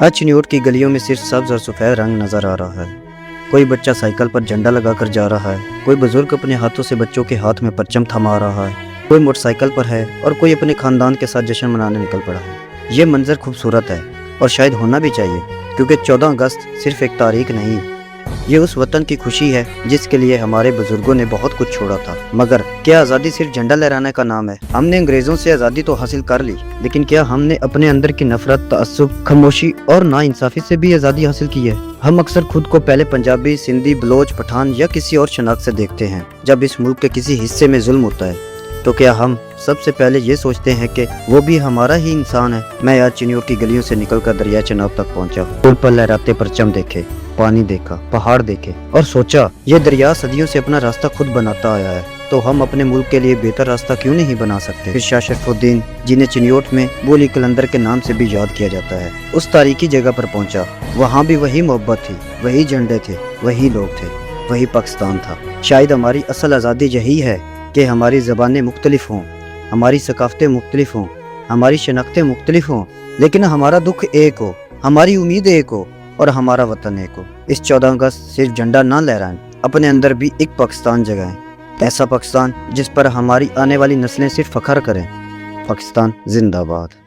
آج چنیوٹ کی گلیوں میں صرف سبز اور سفید رنگ نظر آ رہا ہے۔ کوئی بچہ سائیکل پر جھنڈا لگا کر جا رہا ہے، کوئی بزرگ اپنے ہاتھوں سے بچوں کے ہاتھ میں پرچم تھما رہا ہے، کوئی موٹر سائیکل پر ہے اور کوئی اپنے خاندان کے ساتھ جشن منانے نکل پڑا ہے۔ یہ منظر خوبصورت ہے اور شاید ہونا بھی چاہیے، کیونکہ 14 اگست صرف ایک تاریخ نہیں، یہ اس وطن کی خوشی ہے جس کے لیے ہمارے بزرگوں نے بہت کچھ چھوڑا تھا۔ مگر کیا آزادی صرف جھنڈا لہرانے کا نام ہے؟ ہم نے انگریزوں سے آزادی تو حاصل کر لی، لیکن کیا ہم نے اپنے اندر کی نفرت، تعصب، خاموشی اور ناانصافی سے بھی آزادی حاصل کی ہے؟ ہم اکثر خود کو پہلے پنجابی، سندھی، بلوچ، پٹھان یا کسی اور شناخت سے دیکھتے ہیں۔ جب اس ملک کے کسی حصے میں ظلم ہوتا ہے تو کیا ہم سب سے پہلے یہ سوچتے ہیں کہ وہ بھی ہمارا ہی انسان ہے؟ میں آج چنیوٹ کی گلیوں سے نکل کر دریائے چناب تک پہنچا، پل پر لہراتے پرچم دیکھے، پانی دیکھا، پہاڑ دیکھے اور سوچا یہ دریا صدیوں سے اپنا راستہ خود بناتا آیا ہے، تو ہم اپنے ملک کے لیے بہتر راستہ کیوں نہیں بنا سکتے؟ پھر شاہ شرف الدین، جنہیں چنیوٹ میں بولی کلندر کے نام سے بھی یاد کیا جاتا ہے، اس تاریخی جگہ پر پہنچا۔ وہاں بھی وہی محبت تھی، وہی جھنڈے تھے، وہی لوگ تھے، وہی پاکستان تھا۔ شاید ہماری اصل آزادی یہی ہے کہ ہماری زبانیں مختلف ہوں، ہماری ثقافتیں مختلف ہوں، ہماری شناختیں مختلف ہوں، لیکن ہمارا دکھ ایک ہو، ہماری امید ایک ہو اور ہمارا وطن ایک ہو۔ اس 14 اگست صرف جھنڈا نہ لہرائیں، اپنے اندر بھی ایک پاکستان جگائیں، ایسا پاکستان جس پر ہماری آنے والی نسلیں صرف فخر کریں۔ پاکستان زندہ باد۔